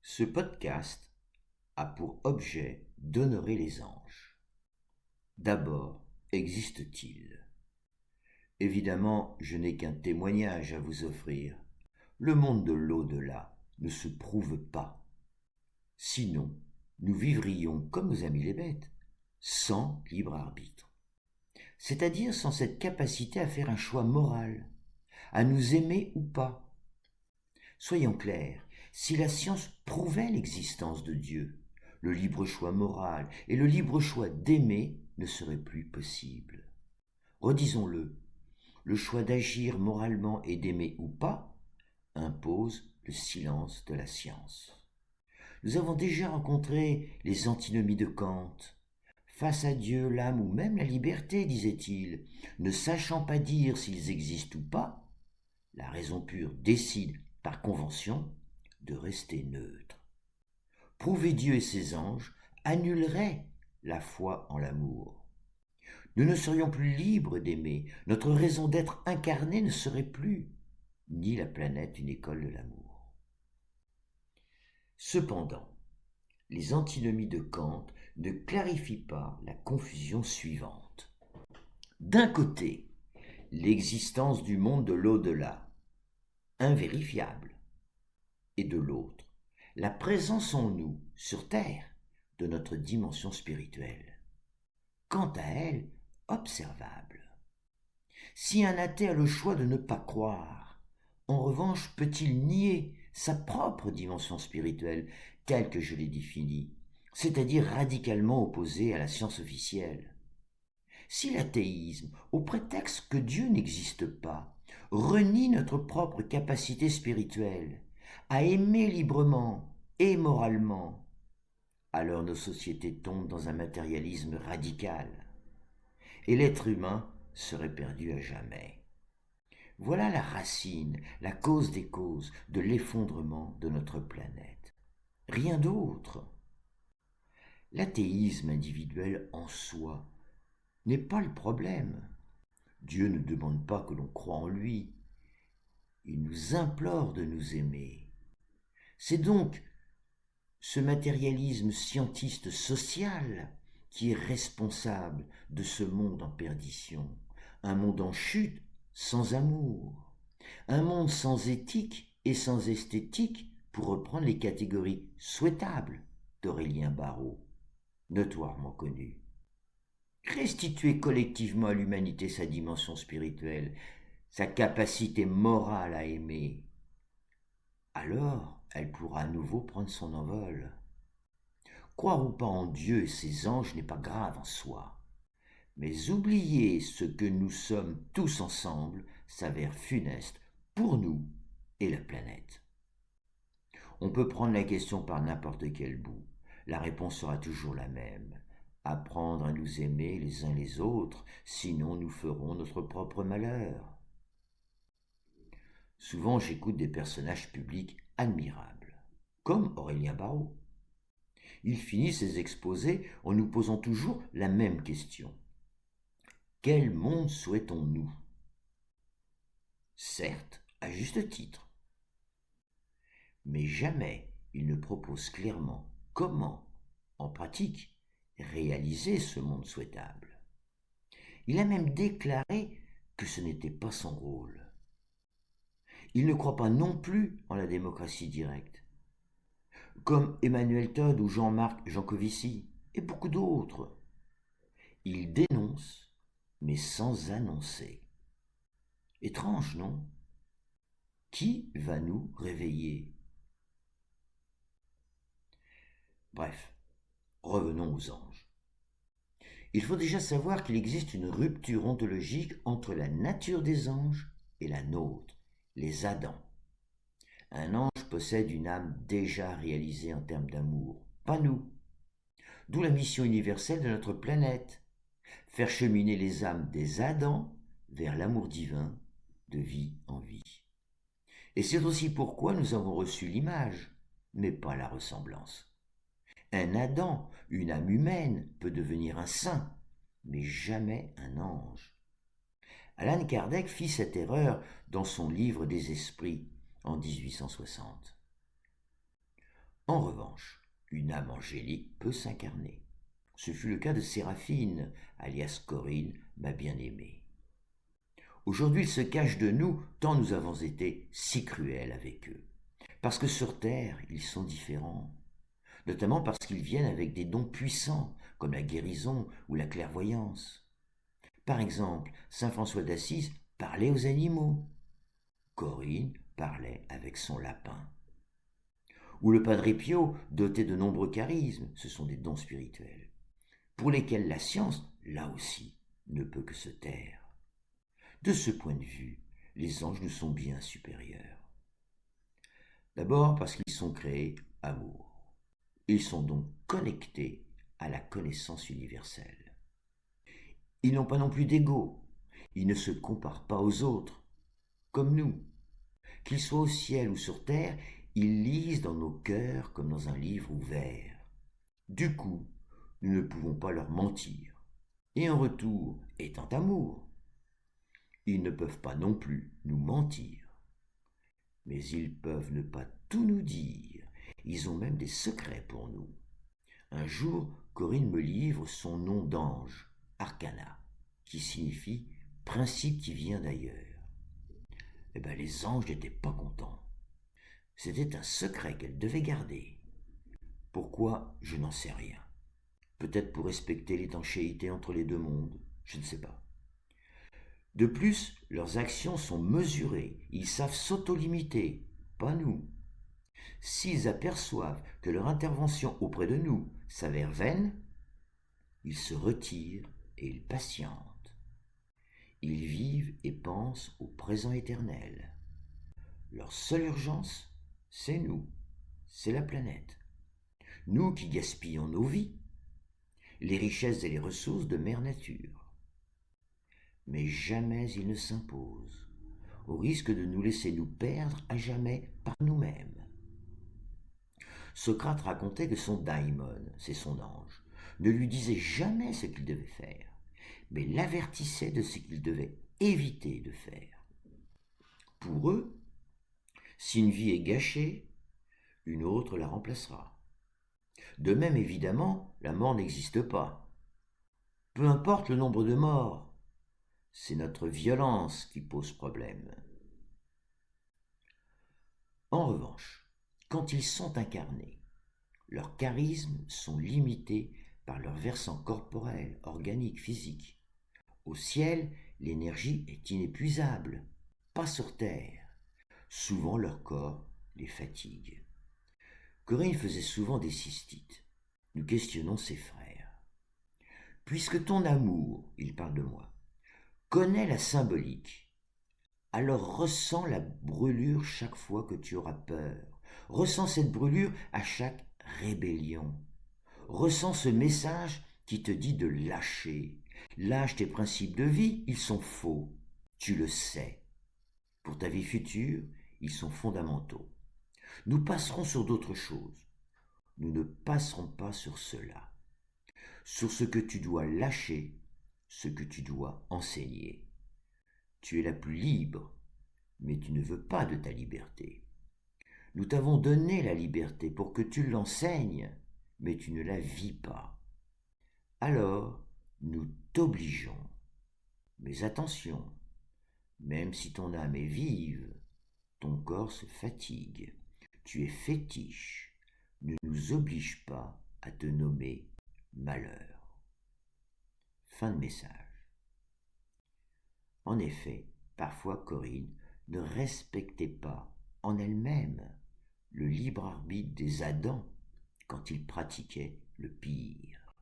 Ce podcast a pour objet d'honorer les anges. D'abord, existent-ils? Évidemment, je n'ai qu'un témoignage à vous offrir. Le monde de l'au-delà ne se prouve pas. Sinon, nous vivrions comme nos amis les bêtes, sans libre arbitre. C'est-à-dire sans cette capacité à faire un choix moral, à nous aimer ou pas. Soyons clairs, si la science prouvait l'existence de Dieu, le libre choix moral et le libre choix d'aimer ne seraient plus possibles. Redisons-le, le choix d'agir moralement et d'aimer ou pas impose le silence de la science. Nous avons déjà rencontré les antinomies de Kant. Face à Dieu, l'âme ou même la liberté, disait-il, ne sachant pas dire s'ils existent ou pas, la raison pure décide, par convention, de rester neutre. Prouver Dieu et ses anges annulerait la foi en l'amour. Nous ne serions plus libres d'aimer, notre raison d'être incarnée ne serait plus, ni la planète une école de l'amour. Cependant, les antinomies de Kant ne clarifient pas la confusion suivante. D'un côté, l'existence du monde de l'au-delà, invérifiable, et de l'autre, la présence en nous, sur Terre, de notre dimension spirituelle. Quant à elle, observable. Si un athée a le choix de ne pas croire, en revanche, peut-il nier sa propre dimension spirituelle telle que je l'ai définie, c'est-à-dire radicalement opposée à la science officielle? Si l'athéisme, au prétexte que Dieu n'existe pas, renie notre propre capacité spirituelle à aimer librement et moralement, alors nos sociétés tombent dans un matérialisme radical et l'être humain serait perdu à jamais. Voilà la racine, la cause des causes de l'effondrement de notre planète. Rien d'autre. L'athéisme individuel en soi n'est pas le problème. Dieu ne demande pas que l'on croie en lui. Il nous implore de nous aimer. C'est donc ce matérialisme scientiste social qui est responsable de ce monde en perdition, un monde en chute sans amour, un monde sans éthique et sans esthétique, pour reprendre les catégories souhaitables d'Aurélien Barraud, notoirement connu. Restituer collectivement à l'humanité sa dimension spirituelle, sa capacité morale à aimer, alors elle pourra à nouveau prendre son envol. Croire ou pas en Dieu et ses anges n'est pas grave en soi, mais oublier ce que nous sommes tous ensemble s'avère funeste pour nous et la planète. On peut prendre la question par n'importe quel bout, la réponse sera toujours la même. Apprendre à nous aimer les uns les autres, sinon nous ferons notre propre malheur. Souvent j'écoute des personnages publics admirables, comme Aurélien Barraud. Il finit ses exposés en nous posant toujours la même question. Quel monde souhaitons-nous? Certes, à juste titre. Mais jamais il ne propose clairement comment, en pratique, réaliser ce monde souhaitable. Il a même déclaré que ce n'était pas son rôle. Il ne croit pas non plus en la démocratie directe, comme Emmanuel Todd ou Jean-Marc Jancovici et beaucoup d'autres. Il dénonce, mais sans annoncer. Étrange, non? Qui va nous réveiller? Bref, revenons aux anges. Il faut déjà savoir qu'il existe une rupture ontologique entre la nature des anges et la nôtre, les Adams. Un ange possède une âme déjà réalisée en termes d'amour, pas nous. D'où la mission universelle de notre planète, faire cheminer les âmes des Adams vers l'amour divin de vie en vie. Et c'est aussi pourquoi nous avons reçu l'image, mais pas la ressemblance. Un Adam, une âme humaine, peut devenir un saint, mais jamais un ange. Allan Kardec fit cette erreur dans son livre des esprits en 1860. En revanche, une âme angélique peut s'incarner. Ce fut le cas de Séraphine, alias Corinne, ma bien-aimée. Aujourd'hui, ils se cachent de nous tant nous avons été si cruels avec eux. Parce que sur Terre, ils sont différents. Notamment parce qu'ils viennent avec des dons puissants, comme la guérison ou la clairvoyance. Par exemple, saint François d'Assise parlait aux animaux. Corinne parlait avec son lapin. Ou le Padre Pio, doté de nombreux charismes, ce sont des dons spirituels, pour lesquels la science, là aussi, ne peut que se taire. De ce point de vue, les anges nous sont bien supérieurs. D'abord parce qu'ils sont créés amour. Ils sont donc connectés à la connaissance universelle. Ils n'ont pas non plus d'ego. Ils ne se comparent pas aux autres, comme nous. Qu'ils soient au ciel ou sur terre, ils lisent dans nos cœurs comme dans un livre ouvert. Du coup, nous ne pouvons pas leur mentir. Et en retour, étant amour, ils ne peuvent pas non plus nous mentir. Mais ils peuvent ne pas tout nous dire. Ils ont même des secrets pour nous. Un jour, Corinne me livre son nom d'ange, Arcana, qui signifie principe qui vient d'ailleurs. Eh bien, les anges n'étaient pas contents. C'était un secret qu'elle devait garder. Pourquoi, je n'en sais rien. Peut-être pour respecter l'étanchéité entre les deux mondes, je ne sais pas. De plus, leurs actions sont mesurées, ils savent s'auto-limiter, pas nous. S'ils aperçoivent que leur intervention auprès de nous s'avère vaine, ils se retirent et ils patientent. Ils vivent et pensent au présent éternel. Leur seule urgence, c'est nous, c'est la planète. Nous qui gaspillons nos vies, les richesses et les ressources de mère nature. Mais jamais ils ne s'imposent, au risque de nous laisser nous perdre à jamais par nous-mêmes. Socrate racontait que son daimon, c'est son ange, ne lui disait jamais ce qu'il devait faire, mais l'avertissait de ce qu'il devait éviter de faire. Pour eux, si une vie est gâchée, une autre la remplacera. De même, évidemment, la mort n'existe pas. Peu importe le nombre de morts, c'est notre violence qui pose problème. En revanche, quand ils sont incarnés, leurs charismes sont limités par leur versant corporel, organique, physique. Au ciel, l'énergie est inépuisable, pas sur terre. Souvent leur corps les fatigue. Corinne faisait souvent des cystites. Nous questionnons ses frères. Puisque ton amour, il parle de moi, connaît la symbolique, alors ressens la brûlure chaque fois que tu auras peur. Ressens cette brûlure à chaque rébellion. Ressens ce message qui te dit de lâcher. Lâche tes principes de vie, ils sont faux. Tu le sais. Pour ta vie future, ils sont fondamentaux. Nous passerons sur d'autres choses. Nous ne passerons pas sur cela. Sur ce que tu dois lâcher, ce que tu dois enseigner. Tu es la plus libre, mais tu ne veux pas de ta liberté. Nous t'avons donné la liberté pour que tu l'enseignes, mais tu ne la vis pas. Alors, nous t'obligeons. Mais attention, même si ton âme est vive, ton corps se fatigue. Tu es fétiche. Ne nous oblige pas à te nommer malheur. Fin de message. En effet, parfois Corinne ne respectait pas en elle-même le libre arbitre des Adams quand ils pratiquaient le pire.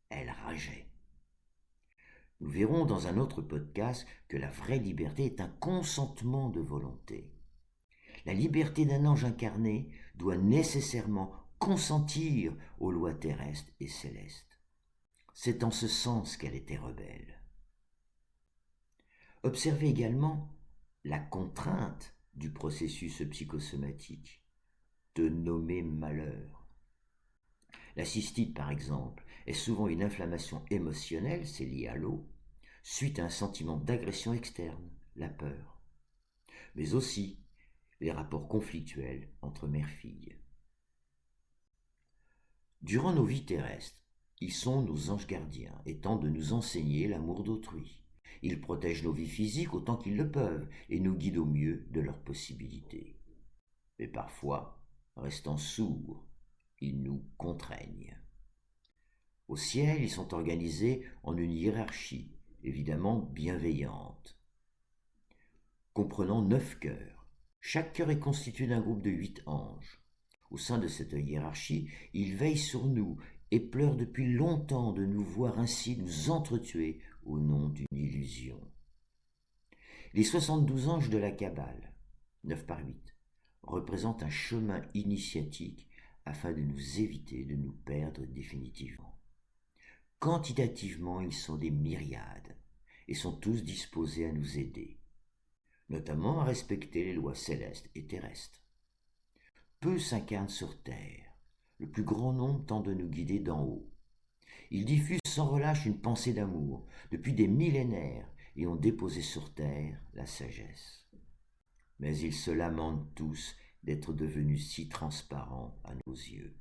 Elle rageait. Nous verrons dans un autre podcast que la vraie liberté est un consentement de volonté. La liberté d'un ange incarné doit nécessairement consentir aux lois terrestres et célestes. C'est en ce sens qu'elle était rebelle. Observez également la contrainte du processus psychosomatique, de nommer malheur. La cystite, par exemple, est souvent une inflammation émotionnelle, c'est lié à l'eau, suite à un sentiment d'agression externe, la peur, mais aussi les rapports conflictuels entre mère-fille. Durant nos vies terrestres, ils sont nos anges gardiens et tentent de nous enseigner l'amour d'autrui. Ils protègent nos vies physiques autant qu'ils le peuvent et nous guident au mieux de leurs possibilités. Mais parfois, restant sourds, ils nous contraignent. Au ciel, ils sont organisés en une hiérarchie, évidemment bienveillante, comprenant 9 cœurs. Chaque cœur est constitué d'un groupe de 8 anges. Au sein de cette hiérarchie, ils veillent sur nous et pleurent depuis longtemps de nous voir ainsi nous entretuer au nom d'une illusion. Les 72 anges de la Kabbale, 9 par 8, représentent un chemin initiatique afin de nous éviter de nous perdre définitivement. Quantitativement, ils sont des myriades et sont tous disposés à nous aider, notamment à respecter les lois célestes et terrestres. Peu s'incarnent sur terre, le plus grand nombre tente de nous guider d'en haut. Ils diffusent sans relâche une pensée d'amour depuis des millénaires et ont déposé sur terre la sagesse. Mais ils se lamentent tous d'être devenus si transparents à nos yeux.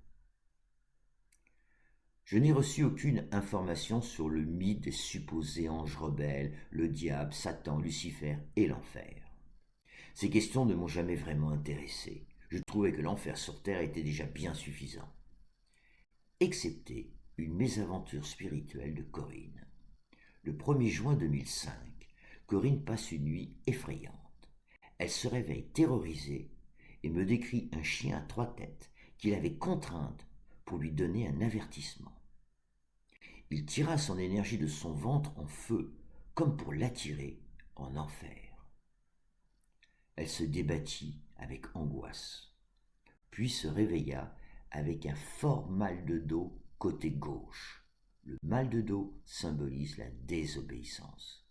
Je n'ai reçu aucune information sur le mythe des supposés anges rebelles, le diable, Satan, Lucifer et l'enfer. Ces questions ne m'ont jamais vraiment intéressé. Je trouvais que l'enfer sur terre était déjà bien suffisant. Excepté une mésaventure spirituelle de Corinne. Le 1er juin 2005, Corinne passe une nuit effrayante. Elle se réveille terrorisée et me décrit un chien à 3 têtes qu'il avait contrainte pour lui donner un avertissement. Il tira son énergie de son ventre en feu, comme pour l'attirer en enfer. Elle se débattit avec angoisse, puis se réveilla avec un fort mal de dos côté gauche. Le mal de dos symbolise la désobéissance.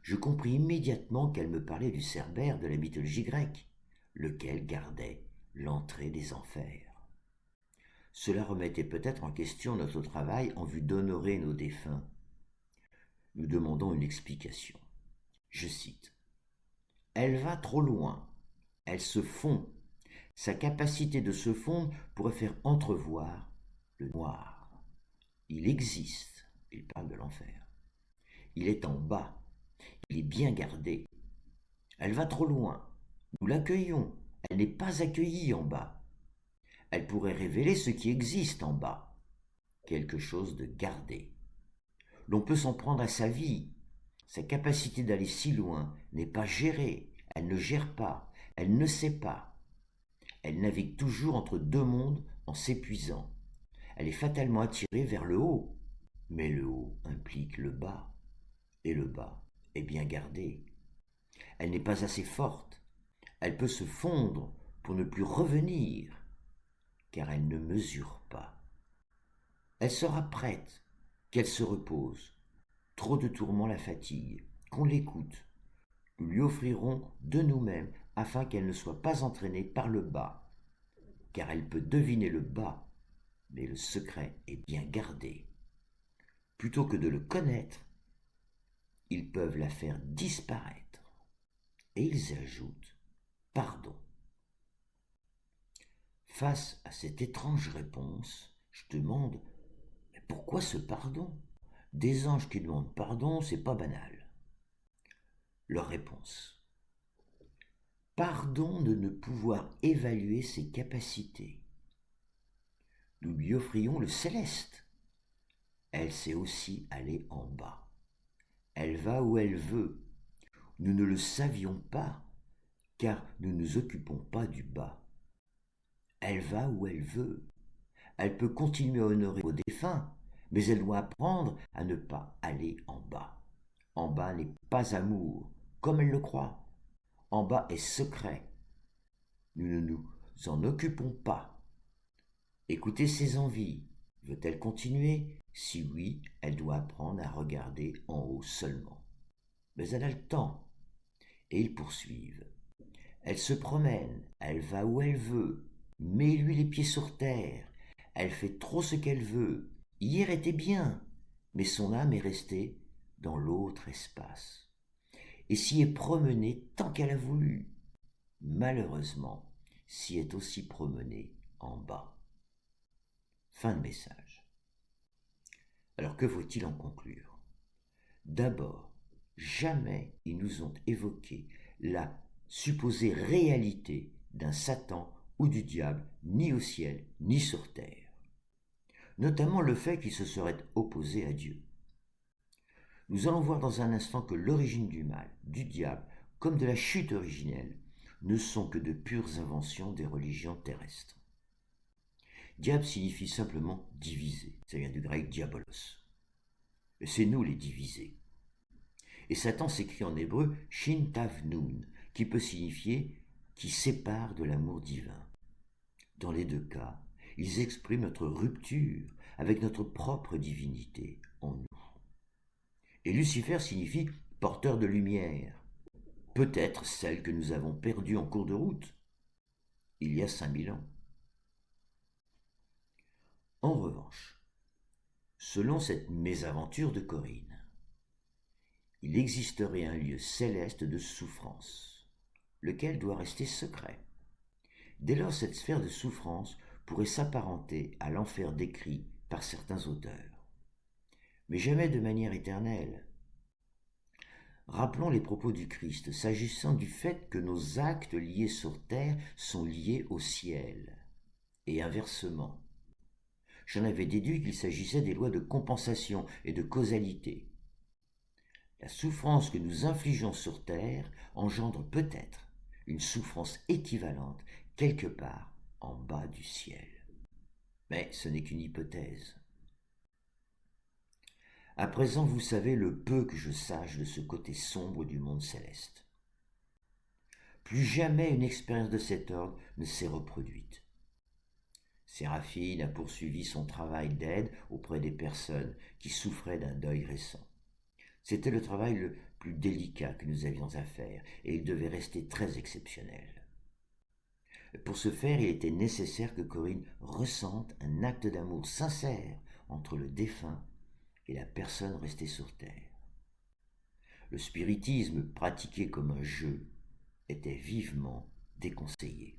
Je compris immédiatement qu'elle me parlait du Cerbère de la mythologie grecque, lequel gardait l'entrée des enfers. Cela remettait peut-être en question notre travail en vue d'honorer nos défunts. Nous demandons une explication. Je cite. « Elle va trop loin. Elle se fond. Sa capacité de se fondre pourrait faire entrevoir le noir. Il existe. » Il parle de l'enfer. Il est en bas. Il est bien gardé. Elle va trop loin. Nous l'accueillons. Elle n'est pas accueillie en bas. Elle pourrait révéler ce qui existe en bas. Quelque chose de gardé. L'on peut s'en prendre à sa vie. Sa capacité d'aller si loin n'est pas gérée. Elle ne gère pas. Elle ne sait pas. Elle navigue toujours entre 2 mondes en s'épuisant. Elle est fatalement attirée vers le haut. Mais le haut implique le bas. Et le bas est bien gardé. Elle n'est pas assez forte. Elle peut se fondre pour ne plus revenir, car elle ne mesure pas. Elle sera prête, qu'elle se repose. Trop de tourments la fatiguent, qu'on l'écoute. Nous lui offrirons de nous-mêmes afin qu'elle ne soit pas entraînée par le bas, car elle peut deviner le bas, mais le secret est bien gardé. Plutôt que de le connaître, ils peuvent la faire disparaître. Et ils ajoutent « pardon ». Face à cette étrange réponse, je demande « mais pourquoi ce pardon ? Des anges qui demandent pardon, c'est pas banal. » Leur réponse « pardon de ne pouvoir évaluer ses capacités. Nous lui offrions le céleste. Elle sait aussi aller en bas. Elle va où elle veut. Nous ne le savions pas, car nous ne nous occupons pas du bas. Elle va où elle veut. Elle peut continuer à honorer vos défunts, mais elle doit apprendre à ne pas aller en bas. En bas n'est pas amour, comme elle le croit. En bas est secret. Nous ne nous en occupons pas. Écoutez ses envies. Veut-elle continuer ? Si oui, elle doit apprendre à regarder en haut seulement. Mais elle a le temps. Et ils poursuivent. Elle se promène, elle va où elle veut. Mets-lui les pieds sur terre. Elle fait trop ce qu'elle veut. Hier était bien, mais son âme est restée dans l'autre espace. Et s'y est promenée tant qu'elle a voulu. Malheureusement, s'y est aussi promenée en bas. Fin de message. Alors que faut-il en conclure? D'abord, jamais ils nous ont évoqué la supposée réalité d'un Satan ou du diable, ni au ciel, ni sur terre. Notamment le fait qu'il se serait opposé à Dieu. Nous allons voir dans un instant que l'origine du mal, du diable, comme de la chute originelle, ne sont que de pures inventions des religions terrestres. Diable signifie simplement diviser, ça vient du grec diabolos. Et c'est nous les divisés. Et Satan s'écrit en hébreu Shin Tav Nun, qui peut signifier qui sépare de l'amour divin. Dans les deux cas, ils expriment notre rupture avec notre propre divinité en nous. Et Lucifer signifie porteur de lumière, peut-être celle que nous avons perdue en cours de route, il y a 5000 ans. En revanche, selon cette mésaventure de Corinne, il existerait un lieu céleste de souffrance, lequel doit rester secret. Dès lors, cette sphère de souffrance pourrait s'apparenter à l'enfer décrit par certains auteurs, mais jamais de manière éternelle. Rappelons les propos du Christ s'agissant du fait que nos actes liés sur terre sont liés au ciel, et inversement. J'en avais déduit qu'il s'agissait des lois de compensation et de causalité. La souffrance que nous infligeons sur terre engendre peut-être une souffrance équivalente quelque part en bas du ciel. Mais ce n'est qu'une hypothèse. À présent, vous savez le peu que je sache de ce côté sombre du monde céleste. Plus jamais une expérience de cet ordre ne s'est reproduite. Séraphine a poursuivi son travail d'aide auprès des personnes qui souffraient d'un deuil récent. C'était le travail le plus délicat que nous avions à faire, et il devait rester très exceptionnel. Pour ce faire, il était nécessaire que Corinne ressente un acte d'amour sincère entre le défunt et la personne restée sur terre. Le spiritisme, pratiqué comme un jeu, était vivement déconseillé.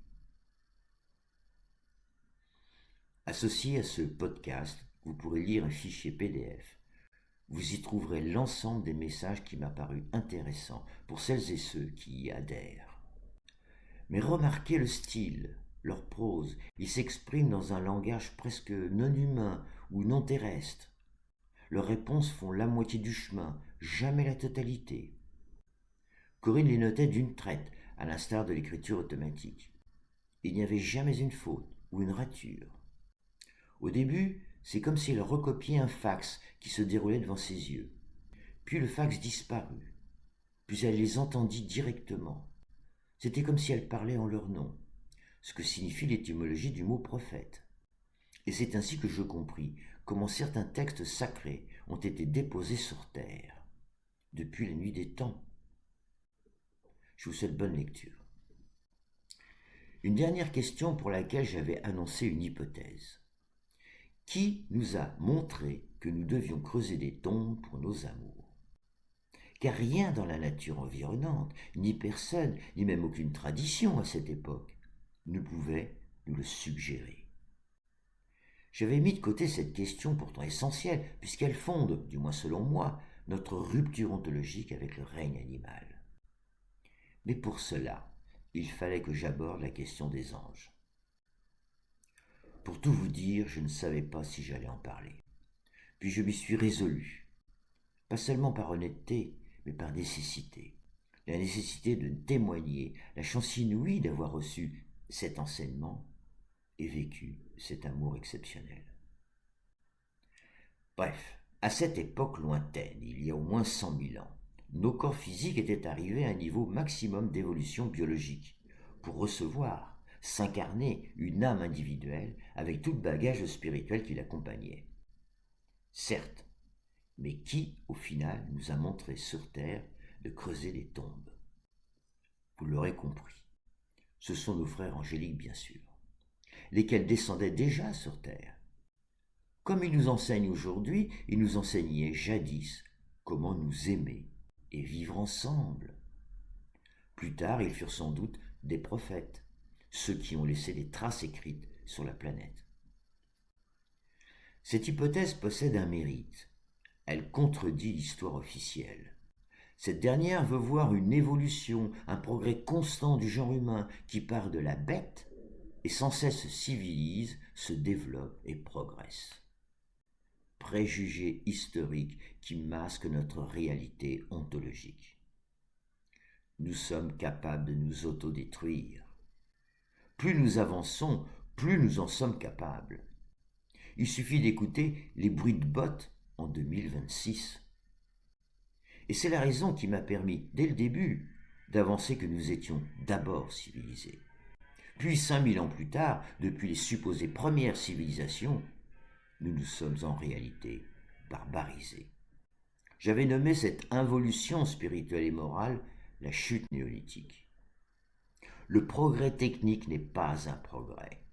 Associé à ce podcast, vous pourrez lire un fichier PDF. Vous y trouverez l'ensemble des messages qui m'a paru intéressants pour celles et ceux qui y adhèrent. Mais remarquez le style, leur prose, ils s'expriment dans un langage presque non humain ou non terrestre. Leurs réponses font la moitié du chemin, jamais la totalité. Corinne les notait d'une traite, à l'instar de l'écriture automatique. Il n'y avait jamais une faute ou une rature. Au début, c'est comme si elle recopiait un fax qui se déroulait devant ses yeux. Puis le fax disparut. Puis elle les entendit directement. C'était comme si elle parlait en leur nom, ce que signifie l'étymologie du mot prophète. Et c'est ainsi que je compris comment certains textes sacrés ont été déposés sur terre, depuis la nuit des temps. Je vous souhaite bonne lecture. Une dernière question pour laquelle j'avais annoncé une hypothèse. Qui nous a montré que nous devions creuser des tombes pour nos amours? Car rien dans la nature environnante, ni personne, ni même aucune tradition à cette époque, ne pouvait nous le suggérer. J'avais mis de côté cette question pourtant essentielle, puisqu'elle fonde, du moins selon moi, notre rupture ontologique avec le règne animal. Mais pour cela, il fallait que j'aborde la question des anges. Pour tout vous dire, je ne savais pas si j'allais en parler. Puis je m'y suis résolu, pas seulement par honnêteté, mais par nécessité. La nécessité de témoigner la chance inouïe d'avoir reçu cet enseignement et vécu cet amour exceptionnel. Bref, à cette époque lointaine, il y a au moins 100 000 ans, nos corps physiques étaient arrivés à un niveau maximum d'évolution biologique pour recevoir, s'incarner une âme individuelle avec tout le bagage spirituel qui l'accompagnait. Certes, mais qui, au final, nous a montré sur Terre de creuser des tombes? Vous l'aurez compris, ce sont nos frères angéliques, bien sûr, lesquels descendaient déjà sur Terre. Comme ils nous enseignent aujourd'hui, ils nous enseignaient jadis comment nous aimer et vivre ensemble. Plus tard, ils furent sans doute des prophètes, ceux qui ont laissé des traces écrites sur la planète. Cette hypothèse possède un mérite. Elle contredit l'histoire officielle. Cette dernière veut voir une évolution, un progrès constant du genre humain qui part de la bête et sans cesse se civilise, se développe et progresse. Préjugé historique qui masque notre réalité ontologique. Nous sommes capables de nous autodétruire. Plus nous avançons, plus nous en sommes capables. Il suffit d'écouter les bruits de bottes en 2026. Et c'est la raison qui m'a permis, dès le début, d'avancer que nous étions d'abord civilisés. Puis 5000 ans plus tard, depuis les supposées premières civilisations, nous nous sommes en réalité barbarisés. J'avais nommé cette involution spirituelle et morale la chute néolithique. Le progrès technique n'est pas un progrès.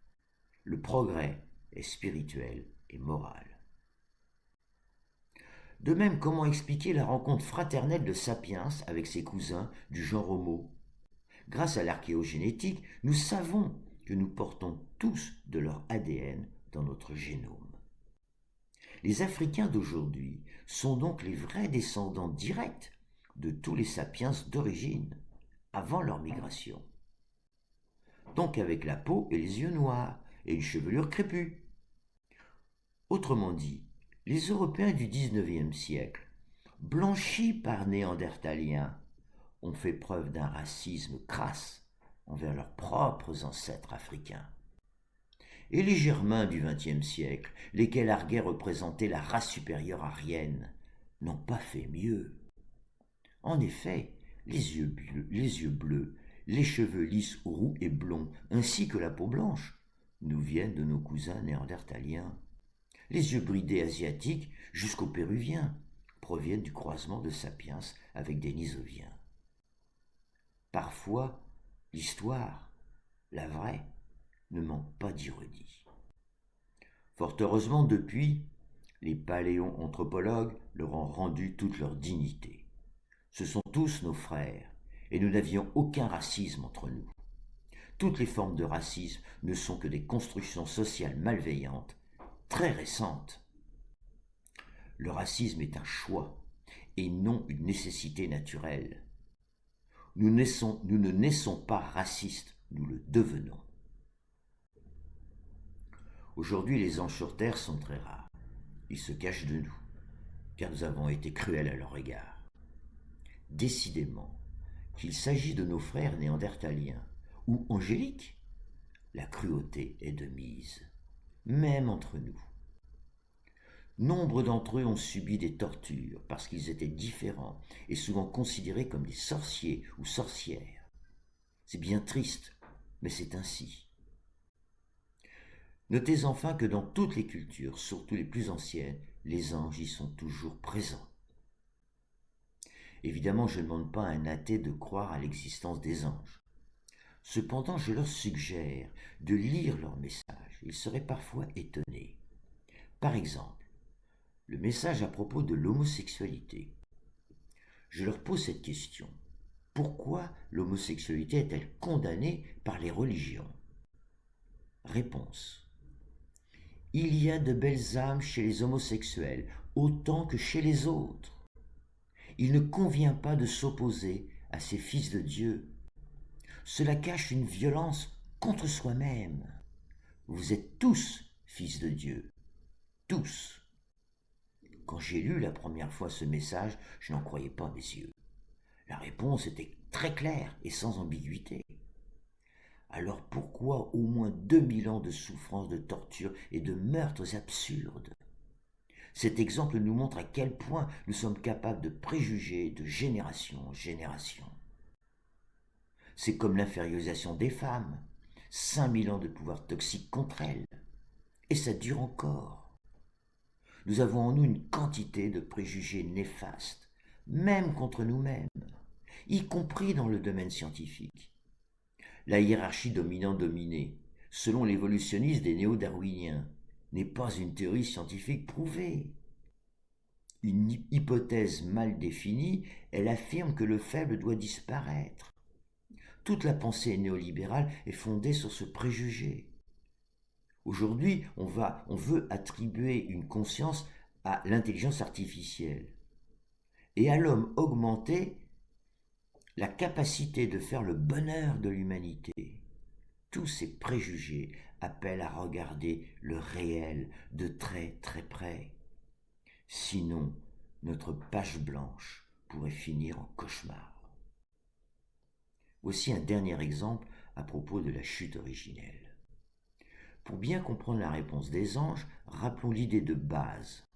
Le progrès est spirituel et moral. De même, comment expliquer la rencontre fraternelle de Sapiens avec ses cousins du genre Homo? Grâce à l'archéogénétique, nous savons que nous portons tous de leur ADN dans notre génome. Les Africains d'aujourd'hui sont donc les vrais descendants directs de tous les sapiens d'origine, avant leur migration. Donc avec la peau et les yeux noirs et une chevelure crépue. Autrement dit, les Européens du XIXe siècle, blanchis par Néandertaliens, ont fait preuve d'un racisme crasse envers leurs propres ancêtres africains. Et les Germains du XXe siècle, lesquels arguaient représenter la race supérieure aryenne, n'ont pas fait mieux. En effet, les yeux bleus, les cheveux lisses, roux et blonds, ainsi que la peau blanche, nous viennent de nos cousins néandertaliens. Les yeux bridés asiatiques, jusqu'aux péruviens, proviennent du croisement de Sapiens avec Denisoviens. Parfois, l'histoire, la vraie, ne manque pas d'ironie. Fort heureusement, depuis, les paléoanthropologues leur ont rendu toute leur dignité. Ce sont tous nos frères, et nous n'avions aucun racisme entre nous. Toutes les formes de racisme ne sont que des constructions sociales malveillantes, très récentes. Le racisme est un choix, et non une nécessité naturelle. Nous ne naissons pas racistes, nous le devenons. Aujourd'hui, les anges sur terre sont très rares. Ils se cachent de nous, car nous avons été cruels à leur égard. Décidément, qu'il s'agit de nos frères néandertaliens ou angéliques, la cruauté est de mise, même entre nous. Nombre d'entre eux ont subi des tortures parce qu'ils étaient différents et souvent considérés comme des sorciers ou sorcières. C'est bien triste, mais c'est ainsi. Notez enfin que dans toutes les cultures, surtout les plus anciennes, les anges y sont toujours présents. Évidemment, je ne demande pas à un athée de croire à l'existence des anges. Cependant, je leur suggère de lire leurs messages. Ils seraient parfois étonnés. Par exemple, le message à propos de l'homosexualité. Je leur pose cette question. Pourquoi l'homosexualité est-elle condamnée par les religions? Réponse. Il y a de belles âmes chez les homosexuels, autant que chez les autres. Il ne convient pas de s'opposer à ces fils de Dieu. Cela cache une violence contre soi-même. Vous êtes tous fils de Dieu. Tous. Quand j'ai lu la première fois ce message, je n'en croyais pas mes yeux. La réponse était très claire et sans ambiguïté. Alors pourquoi au moins 2000 ans de souffrance, de torture et de meurtres absurdes? Cet exemple nous montre à quel point nous sommes capables de préjuger de génération en génération. C'est comme l'infériorisation des femmes, 5000 ans de pouvoir toxique contre elles, et ça dure encore. Nous avons en nous une quantité de préjugés néfastes, même contre nous-mêmes, y compris dans le domaine scientifique. La hiérarchie dominant-dominé, selon l'évolutionniste des néo-darwiniens, n'est pas une théorie scientifique prouvée. Une hypothèse mal définie, elle affirme que le faible doit disparaître. Toute la pensée néolibérale est fondée sur ce préjugé. Aujourd'hui, on veut attribuer une conscience à l'intelligence artificielle et à l'homme augmenté la capacité de faire le bonheur de l'humanité. Tous ces préjugés appellent à regarder le réel de très très près. Sinon, notre page blanche pourrait finir en cauchemar. Voici un dernier exemple à propos de la chute originelle. Pour bien comprendre la réponse des anges, rappelons l'idée de base.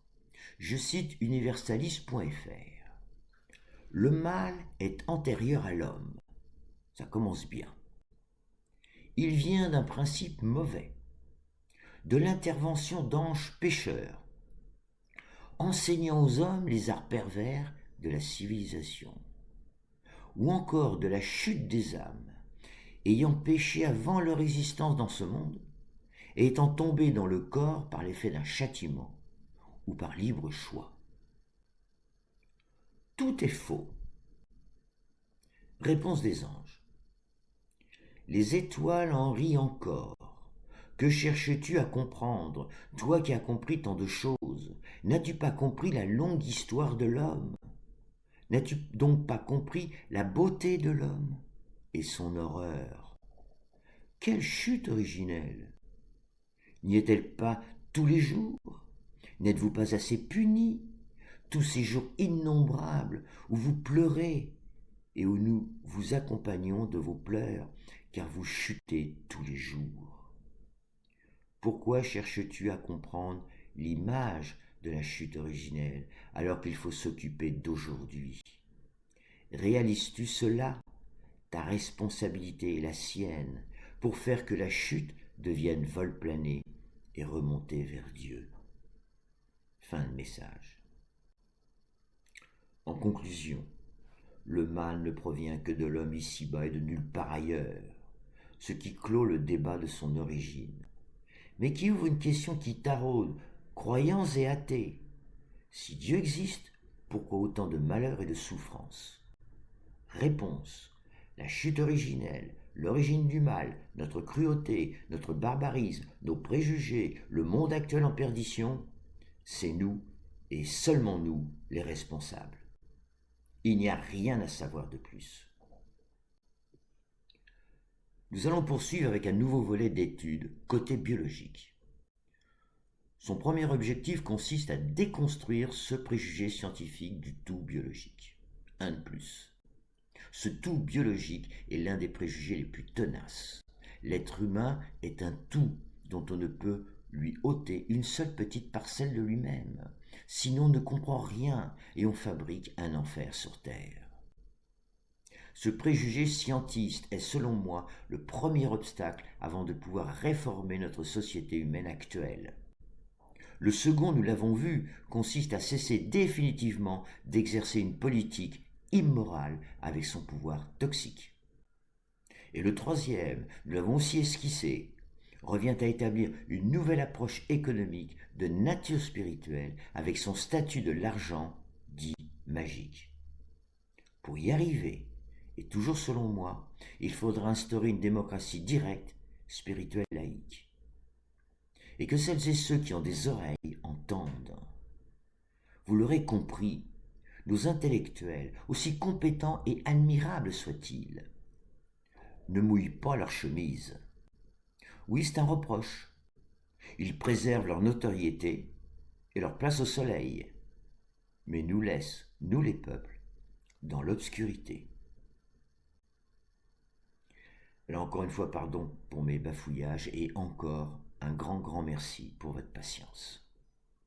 Je cite universalis.fr. Le mal est antérieur à l'homme. Ça commence bien. Il vient d'un principe mauvais, de l'intervention d'anges pécheurs, enseignant aux hommes les arts pervers de la civilisation, ou encore de la chute des âmes, ayant péché avant leur existence dans ce monde, et étant tombés dans le corps par l'effet d'un châtiment, ou par libre choix. Tout est faux. Réponse des anges. Les étoiles en rient encore. Que cherches-tu à comprendre, toi qui as compris tant de choses? N'as-tu pas compris la longue histoire de l'homme? N'as-tu donc pas compris la beauté de l'homme et son horreur? Quelle chute originelle! N'y est-elle pas tous les jours? N'êtes-vous pas assez punis? Tous ces jours innombrables où vous pleurez et où nous vous accompagnons de vos pleurs, car vous chutez tous les jours. Pourquoi cherches-tu à comprendre l'image de la chute originelle alors qu'il faut s'occuper d'aujourd'hui? Réalises-tu cela? Ta responsabilité est la sienne pour faire que la chute devienne vol plané et remonter vers Dieu. Fin de message. En conclusion, le mal ne provient que de l'homme ici-bas et de nulle part ailleurs, ce qui clôt le débat de son origine, mais qui ouvre une question qui taraude croyants et athées. Si Dieu existe, pourquoi autant de malheur et de souffrance? Réponse. La chute originelle, l'origine du mal, notre cruauté, notre barbarisme, nos préjugés, le monde actuel en perdition, c'est nous, et seulement nous, les responsables. Il n'y a rien à savoir de plus. Nous allons poursuivre avec un nouveau volet d'études côté biologique. Son premier objectif consiste à déconstruire ce préjugé scientifique du tout biologique. Un de plus. Ce tout biologique est l'un des préjugés les plus tenaces. L'être humain est un tout dont on ne peut lui ôter une seule petite parcelle de lui-même. Sinon on ne comprend rien et on fabrique un enfer sur terre. Ce préjugé scientiste est selon moi le premier obstacle avant de pouvoir réformer notre société humaine actuelle. Le second, nous l'avons vu, consiste à cesser définitivement d'exercer une politique immorale avec son pouvoir toxique. Et le troisième, nous l'avons aussi esquissé, revient à établir une nouvelle approche économique de nature spirituelle avec son statut de l'argent dit magique. Pour y arriver, et toujours selon moi, il faudra instaurer une démocratie directe, spirituelle, laïque. Et que celles et ceux qui ont des oreilles entendent. Vous l'aurez compris, nos intellectuels, aussi compétents et admirables soient-ils, ne mouillent pas leur chemise. Oui, c'est un reproche. Ils préservent leur notoriété et leur place au soleil, mais nous laissent, nous les peuples, dans l'obscurité. Là encore une fois, pardon pour mes bafouillages et encore un grand merci pour votre patience.